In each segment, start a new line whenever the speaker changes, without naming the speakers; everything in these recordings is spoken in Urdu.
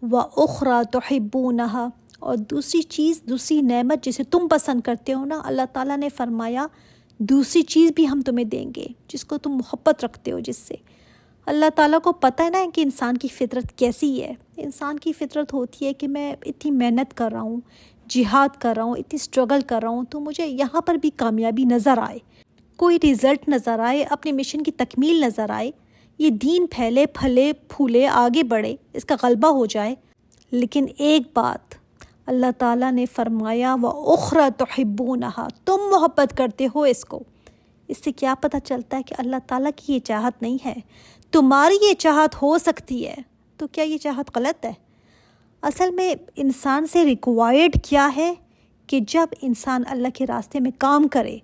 وَأُخْرَى تُحِبُّونَهَا، اور دوسری چیز، دوسری نعمت جسے تم پسند کرتے ہو نا، اللہ تعالیٰ نے فرمایا دوسری چیز بھی ہم تمہیں دیں گے جس کو تم محبت رکھتے ہو جس سے۔ اللہ تعالیٰ کو پتہ ہے نا کہ انسان کی فطرت کیسی ہے۔ انسان کی فطرت ہوتی ہے کہ میں اتنی محنت کر رہا ہوں، جہاد کر رہا ہوں، اتنی اسٹرگل کر رہا ہوں، تو مجھے یہاں پر بھی کامیابی نظر آئے، کوئی رزلٹ نظر آئے، اپنے مشن کی تکمیل نظر آئے، یہ دین پھیلے پھلے پھولے آگے بڑھے، اس کا غلبہ ہو جائے۔ لیکن ایک بات اللہ تعالیٰ نے فرمایا وَأُخْرَى تُحِبُّونَهَا، تم محبت کرتے ہو اس کو۔ اس سے کیا پتہ چلتا ہے کہ اللہ تعالیٰ کی یہ چاہت نہیں ہے، تمہاری یہ چاہت ہو سکتی ہے، تو کیا یہ چاہت غلط ہے؟ اصل میں انسان سے ریکوائرڈ کیا ہے کہ جب انسان اللہ کے راستے میں کام کرے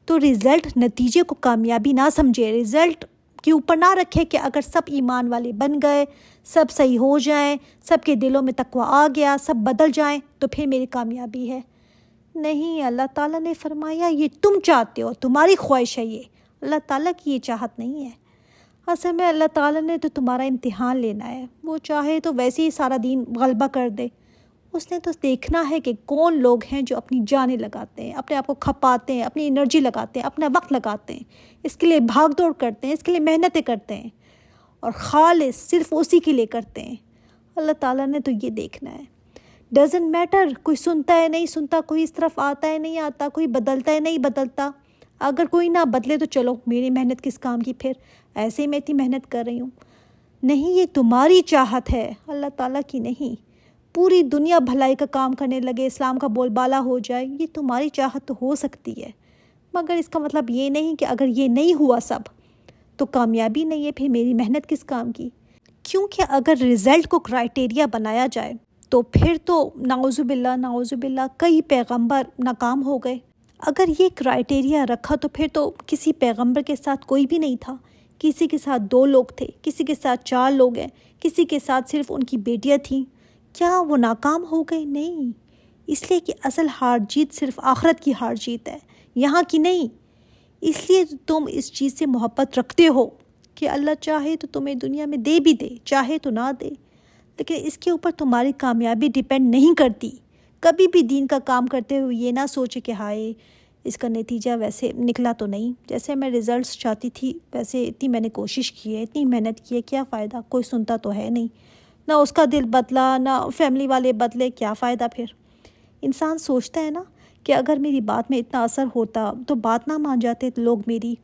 تو رزلٹ، نتیجے کو کامیابی نہ سمجھے، رزلٹ کے اوپر نہ رکھے کہ اگر سب ایمان والے بن گئے، سب صحیح ہو جائیں، سب کے دلوں میں تقویٰ آ گیا، سب بدل جائیں تو پھر میری کامیابی ہے۔ نہیں، اللہ تعالیٰ نے فرمایا یہ تم چاہتے ہو، تمہاری خواہش ہے، یہ اللہ تعالیٰ کی یہ چاہت نہیں ہے۔ اصل میں اللہ تعالیٰ نے تو تمہارا امتحان لینا ہے، وہ چاہے تو ویسے ہی سارا دین غلبہ کر دے، اس نے تو دیکھنا ہے کہ کون لوگ ہیں جو اپنی جانیں لگاتے ہیں، اپنے آپ کو کھپاتے ہیں، اپنی انرجی لگاتے ہیں، اپنا وقت لگاتے ہیں، اس کے لیے بھاگ دوڑ کرتے ہیں، اس کے لیے محنتیں کرتے ہیں، اور خالص صرف اسی کے لیے کرتے ہیں۔ اللہ تعالیٰ نے تو یہ دیکھنا ہے۔ ڈزنٹ میٹر کوئی سنتا ہے نہیں سنتا، کوئی اس طرف آتا ہے نہیں آتا، کوئی بدلتا ہے نہیں بدلتا، اگر کوئی نہ بدلے تو چلو میری محنت کس کام کی، پھر ایسے ہی میں اتنی محنت کر رہی ہوں۔ نہیں، یہ تمہاری چاہت ہے، اللہ تعالیٰ کی نہیں۔ پوری دنیا بھلائی کا کام کرنے لگے، اسلام کا بول بالا ہو جائے، یہ تمہاری چاہت تو ہو سکتی ہے، مگر اس کا مطلب یہ نہیں کہ اگر یہ نہیں ہوا سب تو کامیابی نہیں ہے، پھر میری محنت کس کام کی؟ کیونکہ اگر رزلٹ کو کرائٹیریا بنایا جائے تو پھر تو نعوذ باللہ کئی پیغمبر ناکام ہو گئے۔ اگر یہ کرائٹیریا رکھا تو پھر تو کسی پیغمبر کے ساتھ کوئی بھی نہیں تھا، کسی کے ساتھ 2 لوگ تھے، کسی کے ساتھ 4 لوگ ہیں، کسی کے ساتھ صرف ان کی بیٹیاں تھیں، کیا وہ ناکام ہو گئے؟ نہیں، اس لیے کہ اصل ہار جیت صرف آخرت کی ہار جیت ہے، یہاں کی نہیں۔ اس لیے تم اس چیز سے محبت رکھتے ہو کہ اللہ چاہے تو تمہیں دنیا میں دے بھی دے، چاہے تو نہ دے، لیکن اس کے اوپر تمہاری کامیابی ڈیپینڈ نہیں کرتی۔ کبھی بھی دین کا کام کرتے ہوئے یہ نہ سوچے کہ ہائے اس کا نتیجہ ویسے نکلا تو نہیں، جیسے میں رزلٹس چاہتی تھی ویسے اتنی میں نے کوشش کی ہے، اتنی محنت کی ہے، کیا فائدہ، کوئی سنتا تو ہے نہیں، نہ اس کا دل بدلا، نہ فیملی والے بدلے، کیا فائدہ پھر؟ انسان سوچتا ہے نا کہ اگر میری بات میں اتنا اثر ہوتا تو بات نہ مان جاتے لوگ میری۔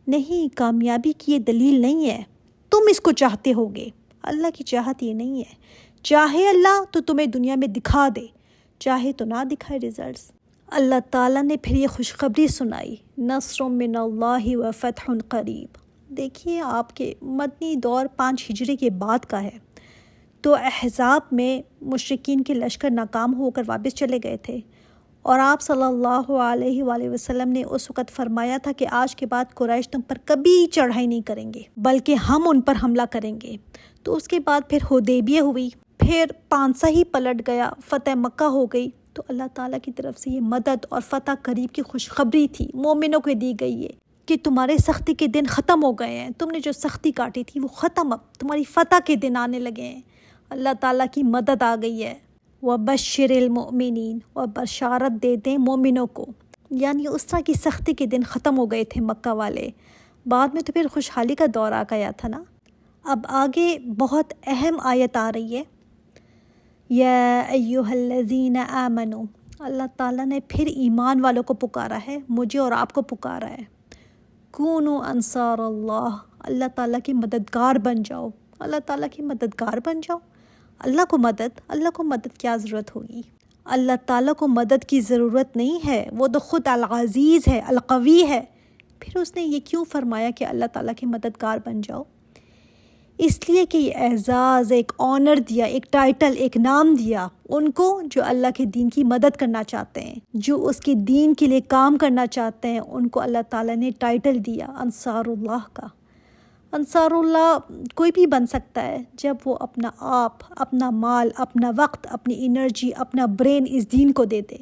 نہیں، کامیابی کی یہ دلیل نہیں ہے، تم اس کو چاہتے ہوگے، اللہ کی چاہت یہ نہیں ہے۔ چاہے اللہ تو تمہیں دنیا میں دکھا دے، چاہے تو نہ دکھائے رزلٹس۔ اللہ تعالیٰ نے پھر یہ خوشخبری سنائی، نصر من اللہ و فتح قریب۔ دیکھیے آپ کے مدنی دور 5 ہجری کے بعد کا ہے، تو احزاب میں مشرکین کے لشکر ناکام ہو کر واپس چلے گئے تھے، اور آپ صلی اللہ علیہ وآلہ وسلم نے اس وقت فرمایا تھا کہ آج کے بعد قریش تم پر کبھی چڑھائی نہیں کریں گے بلکہ ہم ان پر حملہ کریں گے۔ تو اس کے بعد پھر حدیبیہ ہوئی، پھر پانسا ہی پلٹ گیا، فتح مکہ ہو گئی۔ تو اللہ تعالیٰ کی طرف سے یہ مدد اور فتح قریب کی خوشخبری تھی، مومنوں کو دی گئی ہے کہ تمہارے سختی کے دن ختم ہو گئے ہیں، تم نے جو سختی کاٹی تھی وہ ختم، اب تمہاری فتح کے دن آنے لگے ہیں، اللہ تعالیٰ کی مدد آ گئی ہے۔ وَبَشِّرِ الْمُؤْمِنِينَ، اور بشارت دے دیں مومنوں کو، یعنی اس طرح کی سختی کے دن ختم ہو گئے تھے مکہ والے، بعد میں تو پھر خوشحالی کا دور آ گیا تھا نا۔ اب آگے بہت اہم آیت آ رہی ہے، یا ایہا الذین آمنوا، اللہ تعالیٰ نے پھر ایمان والوں کو پکارا ہے، مجھے اور آپ کو پکارا ہے، کونوا انصار اللہ، اللہ تعالیٰ کی مددگار بن جاؤ، اللہ تعالیٰ کی مددگار بن جاؤ۔ اللہ کو مدد کیا ضرورت ہوگی؟ اللہ تعالیٰ کو مدد کی ضرورت نہیں ہے، وہ تو خود العزیز ہے، القوی ہے، پھر اس نے یہ کیوں فرمایا کہ اللہ تعالیٰ کی مددگار بن جاؤ؟ اس لیے کہ یہ اعزاز، ایک آنر دیا، ایک ٹائٹل، ایک نام دیا ان کو جو اللہ کے دین کی مدد کرنا چاہتے ہیں، جو اس کے دین کے لیے کام کرنا چاہتے ہیں، ان کو اللہ تعالیٰ نے ٹائٹل دیا انصار اللہ کا۔ انصار اللہ کوئی بھی بن سکتا ہے جب وہ اپنا آپ، اپنا مال، اپنا وقت، اپنی انرجی، اپنا برین اس دین کو دے دے،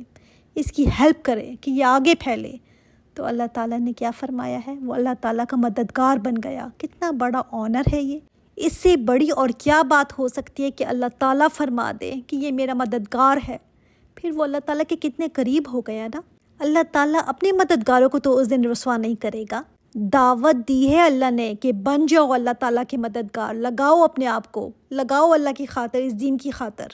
اس کی ہیلپ کرے کہ یہ آگے پھیلے۔ تو اللہ تعالیٰ نے کیا فرمایا ہے؟ وہ اللہ تعالیٰ کا مددگار بن گیا۔ کتنا بڑا آنر ہے یہ، اس سے بڑی اور کیا بات ہو سکتی ہے کہ اللہ تعالیٰ فرما دے کہ یہ میرا مددگار ہے؟ پھر وہ اللہ تعالیٰ کے کتنے قریب ہو گیا نا۔ اللہ تعالیٰ اپنے مددگاروں کو تو اس دن رسوا نہیں کرے گا۔ دعوت دی ہے اللہ نے کہ بن جاؤ اللہ تعالیٰ کے مددگار، لگاؤ اپنے آپ کو، لگاؤ اللہ کی خاطر، اس دین کی خاطر۔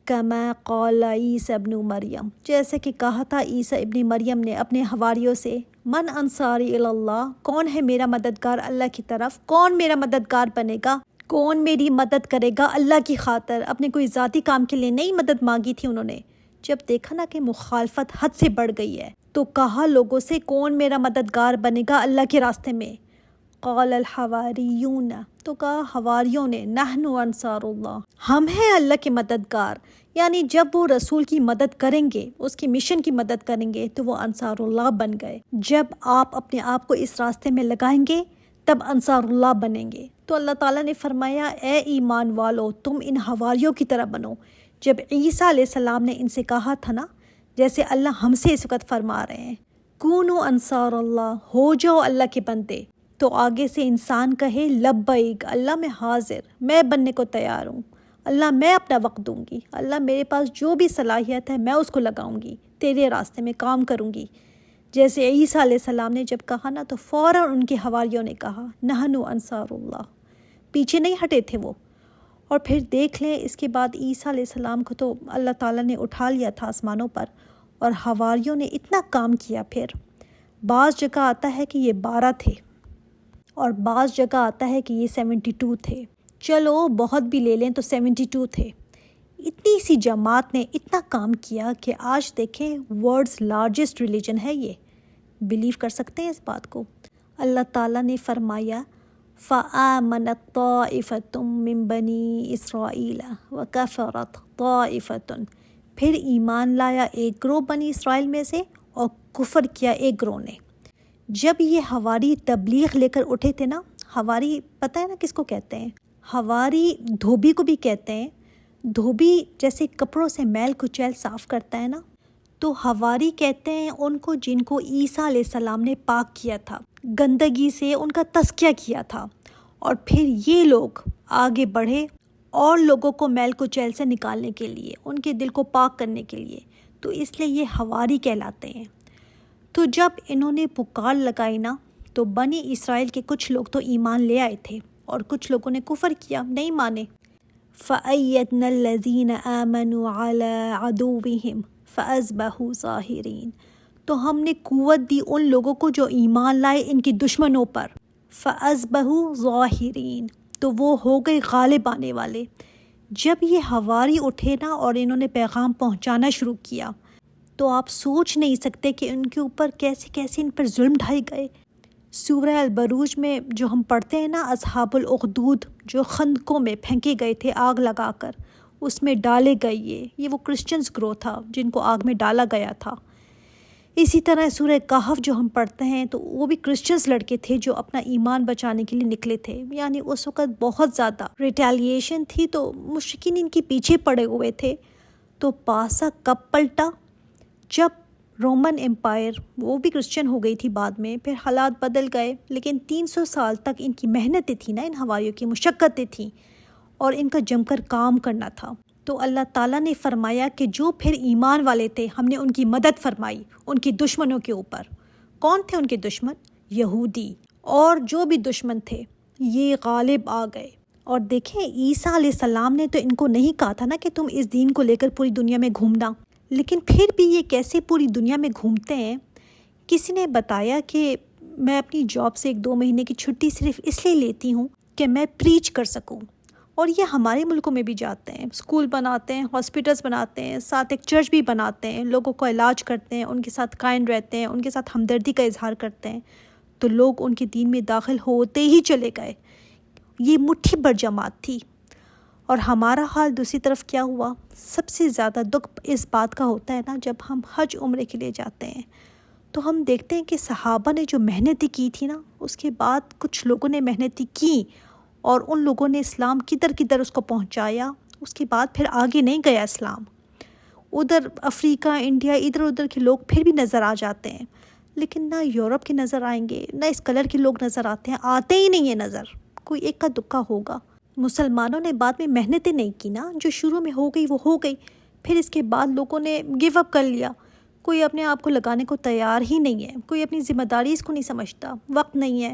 کما قال عیسیٰ ابن مریم، جیسے کہ کہا تھا عیسیٰ ابن مریم نے اپنے حواریوں سے، من انصاری اللہ، کون ہے میرا مددگار اللہ کی طرف، کون میرا مددگار بنے گا، کون میری مدد کرے گا اللہ کی خاطر۔ اپنے کوئی ذاتی کام کے لیے نہیں مدد مانگی تھی انہوں نے۔ جب دیکھا نا کہ مخالفت حد سے بڑھ گئی ہے تو کہا لوگوں سے کون میرا مددگار بنے گا اللہ کے راستے میں۔ قال الحواریون، تو کہا حواریوں نے، نحن انصار اللہ، ہم ہیں اللہ کے مددگار۔ یعنی جب وہ رسول کی مدد کریں گے، اس کی مشن کی مدد کریں گے تو وہ انصار اللہ بن گئے۔ جب آپ اپنے آپ کو اس راستے میں لگائیں گے تب انصار اللہ بنیں گے۔ تو اللہ تعالیٰ نے فرمایا اے ایمان والو تم ان حواریوں کی طرح بنو۔ جب عیسیٰ علیہ السلام نے ان سے کہا تھا نا، جیسے اللہ ہم سے اس وقت فرما رہے ہیں، کونو انصار اللہ، ہو جاؤ اللہ کے بندے، تو آگے سے انسان کہے لبیک، اللہ میں حاضر، میں بننے کو تیار ہوں، اللہ میں اپنا وقت دوں گی، اللہ میرے پاس جو بھی صلاحیت ہے میں اس کو لگاؤں گی، تیرے راستے میں کام کروں گی۔ جیسے عیسیٰ علیہ السلام نے جب کہا نا تو فوراً ان کے حواریوں نے کہا نحن انصار اللہ، پیچھے نہیں ہٹے تھے وہ۔ اور پھر دیکھ لیں اس کے بعد عیسیٰ علیہ السلام کو تو اللہ تعالیٰ نے اٹھا لیا تھا آسمانوں پر، اور حواریوں نے اتنا کام کیا۔ پھر بعض جگہ آتا ہے کہ یہ 12 تھے اور بعض جگہ آتا ہے کہ یہ 72 تھے، چلو بہت بھی لے لیں تو 72 تھے۔ اتنی سی جماعت نے اتنا کام کیا کہ آج دیکھیں ورلڈز لارجسٹ ریلیجن ہے یہ۔ بلیو کر سکتے ہیں اس بات کو؟ اللہ تعالیٰ نے فرمایا فآمنت طائفۃ من بنی اسرائیل وکفرت طائفۃ، پھر ایمان لایا ایک گروہ بنی اسرائیل میں سے اور کفر کیا ایک گروہ نے۔ جب یہ حواری تبلیغ لے کر اٹھے تھے نا، حواری پتہ ہے نا کس کو کہتے ہیں؟ حواری دھوبی کو بھی کہتے ہیں۔ دھوبی جیسے کپڑوں سے میل کچیل صاف کرتا ہے نا، تو حواری کہتے ہیں ان کو جن کو عیسیٰ علیہ السلام نے پاک کیا تھا، گندگی سے ان کا تزکیہ کیا تھا، اور پھر یہ لوگ آگے بڑھے اور لوگوں کو میل کچیل سے نکالنے کے لیے، ان کے دل کو پاک کرنے کے لیے، تو اس لیے یہ حواری کہلاتے ہیں۔ تو جب انہوں نے پکار لگائی نا تو بنی اسرائیل کے کچھ لوگ تو ایمان لے آئے تھے اور کچھ لوگوں نے کفر کیا، نہیں مانے۔ فَأَيَّدْنَا الَّذِينَ آمَنُوا عَلَىٰ عَدُوِّهِمْ فَأَصْبَحُوا ظَاهِرِينَ، تو ہم نے قوت دی ان لوگوں کو جو ایمان لائے ان کی دشمنوں پر، فَأَصْبَحُوا ظَاهِرِينَ، تو وہ ہو گئے غالب آنے والے۔ جب یہ حواری اٹھے نا اور انہوں نے پیغام پہنچانا شروع کیا تو آپ سوچ نہیں سکتے کہ ان کے اوپر کیسے کیسے ان پر ظلم ڈھائے گئے۔ سورہ البروج میں جو ہم پڑھتے ہیں نا، اصحاب الاخدود جو خندقوں میں پھینکے گئے تھے آگ لگا کر، اس میں ڈالے گئے یہ وہ کرسچنز گروہ تھا جن کو آگ میں ڈالا گیا تھا۔ اسی طرح سورہ کہف جو ہم پڑھتے ہیں تو وہ بھی کرسچنز لڑکے تھے جو اپنا ایمان بچانے کے لیے نکلے تھے۔ یعنی اس وقت بہت زیادہ ریٹیلیشن تھی تو مشرکین ان کے پیچھے پڑے ہوئے تھے۔ تو پاسا کب پلٹا؟ جب رومن امپائر، وہ بھی کرسچن ہو گئی تھی بعد میں، پھر حالات بدل گئے، لیکن 300 سال تک ان کی محنتیں تھیں نا، ان حواریوں کی مشقتیں تھیں اور ان کا جم کر کام کرنا تھا۔ تو اللہ تعالیٰ نے فرمایا کہ جو پھر ایمان والے تھے ہم نے ان کی مدد فرمائی ان کی دشمنوں کے اوپر۔ کون تھے ان کے دشمن؟ یہودی، اور جو بھی دشمن تھے یہ غالب آ گئے۔ اور دیکھیں عیسیٰ علیہ السلام نے تو ان کو نہیں کہا تھا نا کہ تم اس دین کو لے کر پوری دنیا میں گھومنا، لیکن پھر بھی یہ کیسے پوری دنیا میں گھومتے ہیں؟ کسی نے بتایا کہ میں اپنی جاب سے 1-2 مہینے کی چھٹی صرف اس لیے لیتی ہوں کہ میں پریچ کر سکوں۔ اور یہ ہمارے ملکوں میں بھی جاتے ہیں، اسکول بناتے ہیں، ہاسپٹلس بناتے ہیں، ساتھ ایک چرچ بھی بناتے ہیں، لوگوں کو علاج کرتے ہیں، ان کے ساتھ کائنڈ رہتے ہیں، ان کے ساتھ ہمدردی کا اظہار کرتے ہیں۔ تو لوگ ان کے دین میں داخل ہوتے ہی چلے گئے۔ یہ مٹھی بھر جماعت تھی۔ اور ہمارا حال دوسری طرف کیا ہوا؟ سب سے زیادہ دکھ اس بات کا ہوتا ہے نا جب ہم حج عمرے کے لیے جاتے ہیں تو ہم دیکھتے ہیں کہ صحابہ نے جو محنتیں کی تھی نا، اس کے بعد کچھ لوگوں نے محنتیں کی اور ان لوگوں نے اسلام کدھر کدھر اس کو پہنچایا، اس کے بعد پھر آگے نہیں گیا اسلام۔ ادھر افریقہ، انڈیا، ادھر ادھر کے لوگ پھر بھی نظر آ جاتے ہیں، لیکن نہ یورپ کے نظر آئیں گے، نہ اس کلر کے لوگ نظر آتے ہیں، آتے ہی نہیں ہیں نظر۔ کوئی ایک کا دکا ہوگا۔ مسلمانوں نے بعد میں محنتیں نہیں کی نا، جو شروع میں ہو گئی وہ ہو گئی، پھر اس کے بعد لوگوں نے گیو اپ کر لیا، کوئی اپنے آپ کو لگانے کو تیار ہی نہیں ہے، کوئی اپنی ذمہ داری اس کو نہیں سمجھتا، وقت نہیں ہے۔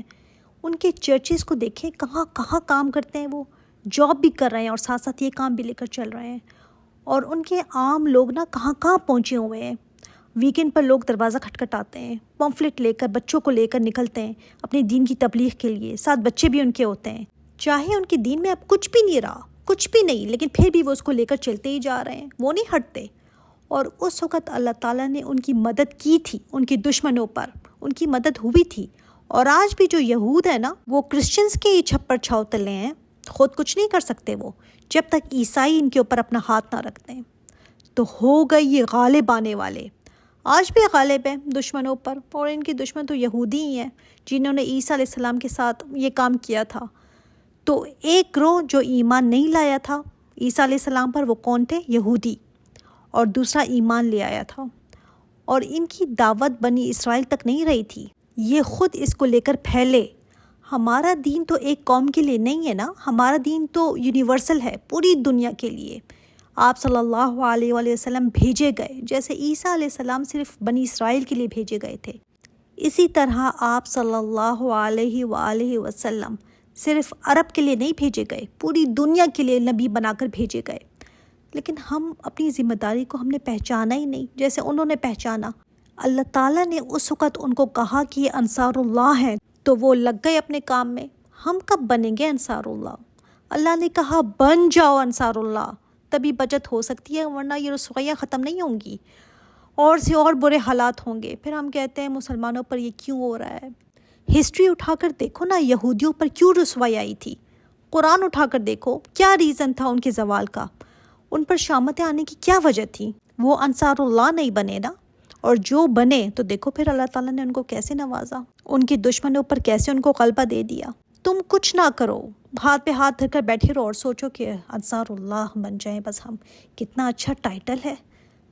ان کے چرچز کو دیکھیں کہاں کہاں کام کرتے ہیں، وہ جاب بھی کر رہے ہیں اور ساتھ ساتھ یہ کام بھی لے کر چل رہے ہیں، اور ان کے عام لوگ نا کہاں کہاں پہنچے ہوئے ہیں۔ ویکینڈ پر لوگ دروازہ کھٹکھٹاتے ہیں، پمفلٹ لے کر بچوں کو لے کر نکلتے ہیں اپنے دین کی تبلیغ کے لیے، ساتھ بچے بھی ان کے ہوتے ہیں، چاہے ان کے دین میں اب کچھ بھی نہیں رہا، کچھ بھی نہیں، لیکن پھر بھی وہ اس کو لے کر چلتے ہی جا رہے ہیں، وہ نہیں ہٹتے۔ اور اس وقت اللہ تعالیٰ نے ان کی مدد کی تھی، ان کے دشمنوں پر ان کی مدد ہوئی تھی۔ اور آج بھی جو یہود ہے نا، وہ کرسچنز کے ہی چھپر چھاؤ تلے ہیں، خود کچھ نہیں کر سکتے وہ، جب تک عیسائی ان کے اوپر اپنا ہاتھ نہ رکھتے ہیں۔ تو ہو گئے یہ غالب آنے والے، آج بھی غالب ہیں دشمنوں پر، اور ان کے دشمن تو یہودی ہی ہیں جنہوں نے عیسیٰ علیہ السلام کے ساتھ یہ کام کیا تھا۔ تو ایک گروہ جو ایمان نہیں لایا تھا عیسیٰ علیہ السلام پر، وہ کون تھے؟ یہودی، اور دوسرا ایمان لے آیا تھا، اور ان کی دعوت بنی اسرائیل تک نہیں رہی تھی، یہ خود اس کو لے کر پھیلے۔ ہمارا دین تو ایک قوم کے لیے نہیں ہے نا، ہمارا دین تو یونیورسل ہے، پوری دنیا کے لیے۔ آپ صلی اللہ علیہ وآلہ وسلم بھیجے گئے، جیسے عیسیٰ علیہ السلام صرف بنی اسرائیل کے لیے بھیجے گئے تھے، اسی طرح آپ صلی اللہ علیہ وآلہ وسلم صرف عرب کے لیے نہیں بھیجے گئے، پوری دنیا کے لیے نبی بنا کر بھیجے گئے۔ لیکن ہم اپنی ذمہ داری کو ہم نے پہچانا ہی نہیں جیسے انہوں نے پہچانا۔ اللہ تعالیٰ نے اس وقت ان کو کہا کہ یہ انصار اللہ ہیں، تو وہ لگ گئے اپنے کام میں۔ ہم کب بنیں گے انصار اللہ؟ اللہ نے کہا بن جاؤ انصار اللہ، تبھی بچت ہو سکتی ہے، ورنہ یہ رسوائیاں ختم نہیں ہوں گی، اور سے اور برے حالات ہوں گے۔ پھر ہم کہتے ہیں مسلمانوں پر یہ کیوں ہو رہا ہے؟ ہسٹری اٹھا کر دیکھو نا، یہودیوں پر کیوں رسوائی آئی تھی؟ قرآن اٹھا کر دیکھو، کیا ریزن تھا ان کے زوال کا؟ ان پر شامتیں آنے کی کیا وجہ تھی؟ وہ انصار اللہ نہیں بنے نا، اور جو بنے تو دیکھو پھر اللہ تعالیٰ نے ان کو کیسے نوازا، ان کے دشمنوں پر کیسے ان کو غلبہ دے دیا۔ تم کچھ نہ کرو، ہاتھ پہ ہاتھ دھر کر بیٹھے رہو اور سوچو کہ انصار اللہ بن جائیں بس ہم، کتنا اچھا ٹائٹل ہے،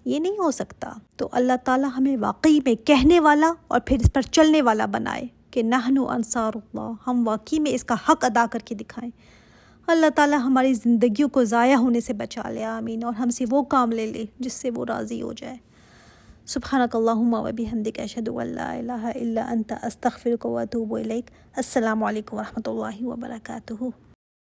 یہ نہیں ہو سکتا۔ تو اللہ تعالیٰ ہمیں واقعی میں کہنے والا اور پھر اس پر چلنے والا بنائے کہ نحن انصار اللہ، ہم واقعی میں اس کا حق ادا کر کے دکھائیں۔ اللہ تعالیٰ ہماری زندگیوں کو ضائع ہونے سے بچا لے، آمین، اور ہم سے وہ کام لے لے جس سے وہ راضی ہو جائے۔ سبحانک اللہم و بحمدک، اشہد ان لا الہ الا انت، استغفرک و اتوب الیک۔ السلام علیکم و رحمۃ اللہ وبرکاتہ۔